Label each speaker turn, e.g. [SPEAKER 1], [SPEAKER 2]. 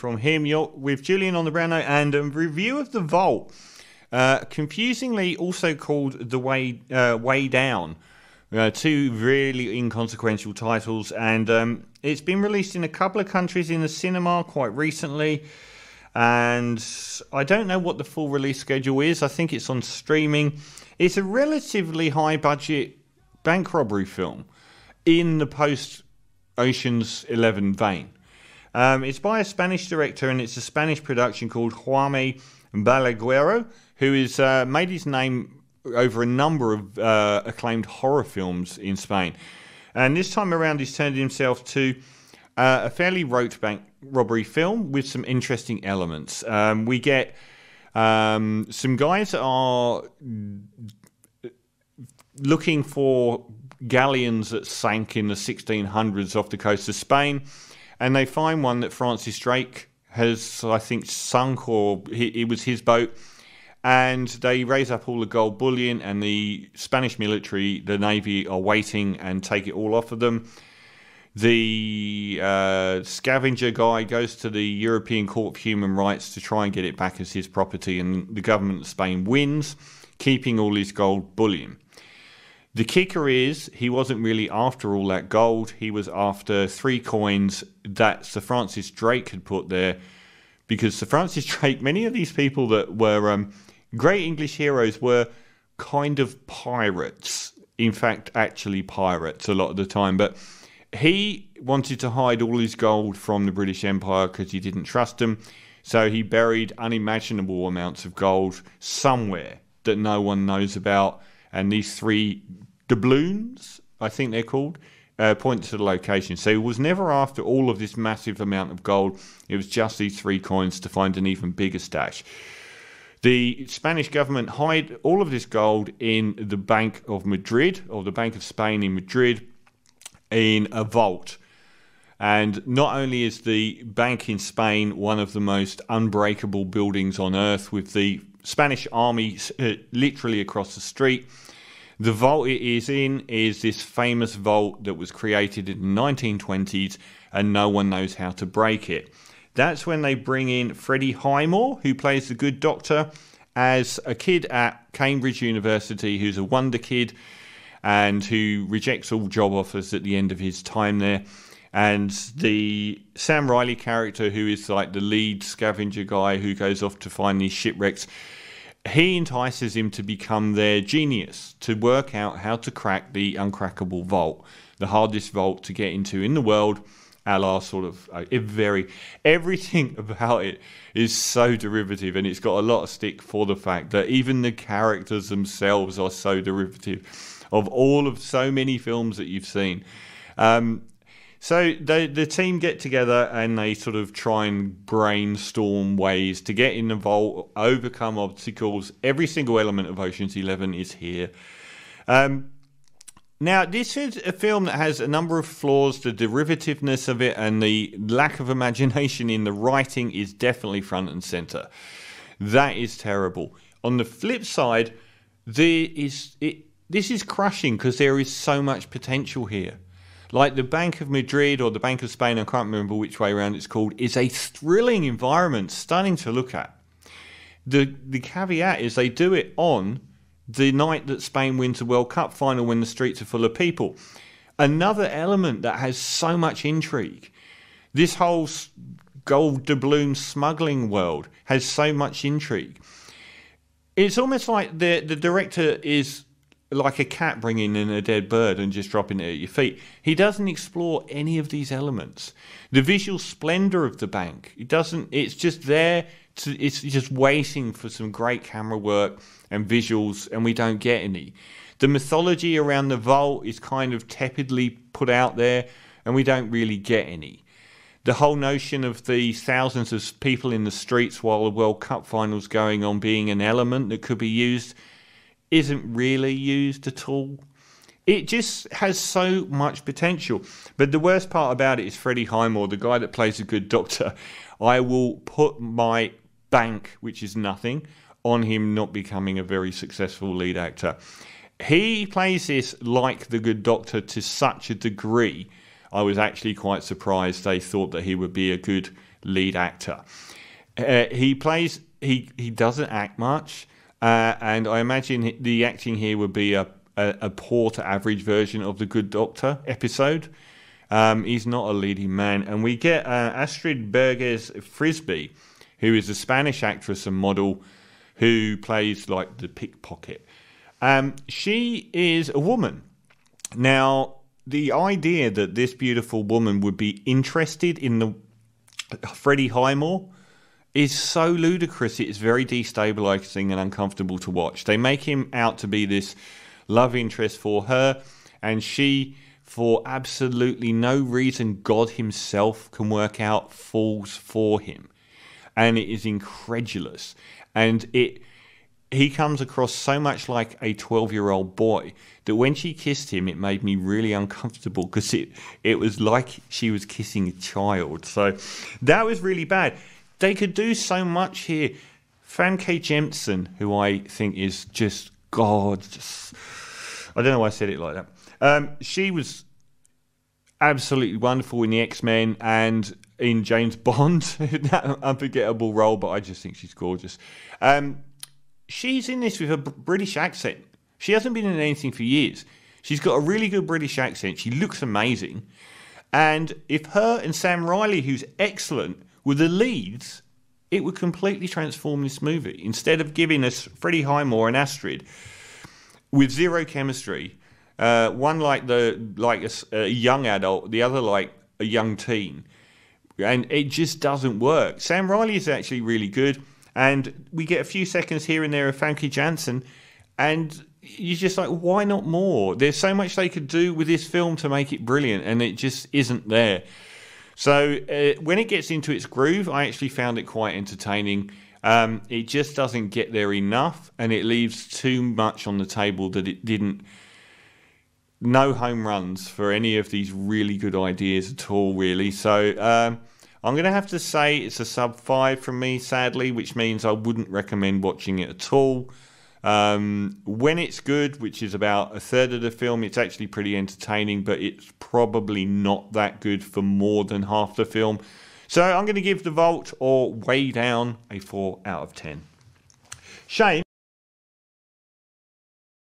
[SPEAKER 1] from him. You're with Julian on the Brown Note and a review of The Vault. Confusingly also called The Way Down. Two really inconsequential titles, and it's been released in a couple of countries in the cinema quite recently, and I don't know what the full release schedule is. I think it's on streaming. It's a relatively high budget bank robbery film in the post Ocean's 11 vein. It's by a Spanish director, and it's a Spanish production called Jaume Balaguero, who has made his name over a number of acclaimed horror films in Spain. And this time around he's turned himself to a fairly rote bank robbery film with some interesting elements. We get some guys that are looking for galleons that sank in the 1600s off the coast of Spain, and they find one that Francis Drake has, I think, sunk, or it was his boat. And they raise up all the gold bullion, and the Spanish military, the Navy, are waiting and take it all off of them. The scavenger guy goes to the European Court of Human Rights to try and get it back as his property, and the government of Spain wins, keeping all his gold bullion. The kicker is, he wasn't really after all that gold. He was after 3 coins that Sir Francis Drake had put there, because Sir Francis Drake, many of these people that were great English heroes were kind of pirates. In fact, actually pirates a lot of the time. But he wanted to hide all his gold from the British Empire because he didn't trust them. So he buried unimaginable amounts of gold somewhere that no one knows about. And these 3 doubloons, I think they're called, point to the location. So he was never after all of this massive amount of gold. It was just these 3 coins to find an even bigger stash. The Spanish government hide all of this gold in the Bank of Madrid, or the Bank of Spain in Madrid, in a vault. And not only is the bank in Spain one of the most unbreakable buildings on earth, with the Spanish army literally across the street, the vault it is in is this famous vault that was created in the 1920s, and no one knows how to break it. That's when they bring in Freddie Highmore, who plays the good doctor, as a kid at Cambridge University who's a wonder kid and who rejects all job offers at the end of his time there. And the Sam Riley character, who is like the lead scavenger guy who goes off to find these shipwrecks, he entices him to become their genius, to work out how to crack the uncrackable vault, the hardest vault to get into in the world. A la sort of everything about it is so derivative, and it's got a lot of stick for the fact that even the characters themselves are so derivative of all of so many films that you've seen. So the team get together and they sort of try and brainstorm ways to get in the vault, overcome obstacles. Every single element of Ocean's 11 is here. Now, this is a film that has a number of flaws. The derivativeness of it and the lack of imagination in the writing is definitely front and center. That is terrible. On the flip side, this is crushing because there is so much potential here. Like the Bank of Madrid or the Bank of Spain, I can't remember which way around it's called, is a thrilling environment, stunning to look at. The caveat is they do it on the night that Spain wins the World Cup final, when the streets are full of people. Another element that has so much intrigue. This whole gold doubloon smuggling world has so much intrigue. It's almost like the director is like a cat bringing in a dead bird and just dropping it at your feet. He doesn't explore any of these elements. The visual splendor of the bank, it's just there. It's just waiting for some great camera work and visuals, and we don't get any. The mythology around the vault is kind of tepidly put out there, and we don't really get any. The whole notion of the thousands of people in the streets while the World Cup final's going on being an element that could be used isn't really used at all. It just has so much potential. But the worst part about it is Freddie Highmore, the guy that plays a good doctor. I will put my bank, which is nothing, on him not becoming a very successful lead actor. He plays this like the good doctor to such a degree, I was actually quite surprised they thought that he would be a good lead actor. He doesn't act much, and I imagine the acting here would be a poor to average version of the Good Doctor episode. He's not a leading man, and we get Astrid Berges Frisby, who is a Spanish actress and model who plays like the pickpocket. She is a woman. Now, the idea that this beautiful woman would be interested in the Freddie Highmore is so ludicrous. It is very destabilizing and uncomfortable to watch. They make him out to be this love interest for her, and she, for absolutely no reason God himself can work out, falls for him. And it is incredulous. And he comes across so much like a 12-year-old boy that when she kissed him, it made me really uncomfortable because it was like she was kissing a child. So that was really bad. They could do so much here. Famke Jensen, who I think is just gorgeous. I don't know why I said it like that. She was absolutely wonderful in the X-Men and in James Bond, that unforgettable role, but I just think she's gorgeous. She's in this with a British accent. She hasn't been in anything for years. She's got a really good British accent. She looks amazing. And if her and Sam Riley, who's excellent, were the leads, it would completely transform this movie. Instead of giving us Freddie Highmore and Astrid with zero chemistry, one like a young adult, the other like a young teen, and it just doesn't work. Sam Riley is actually really good, and we get a few seconds here and there of Famke Janssen, and you're just like, why not more? There's so much they could do with this film to make it brilliant, and it just isn't there. So when it gets into its groove, I actually found it quite entertaining. It just doesn't get there enough, and it leaves too much on the table that it didn't. No home runs for any of these really good ideas at all, really. So I'm going to have to say it's a sub 5 from me, sadly, which means I wouldn't recommend watching it at all. When it's good, which is about a third of the film, it's actually pretty entertaining, but it's probably not that good for more than half the film. So I'm going to give The Vault, or Way Down, a 4 out of 10. Shame.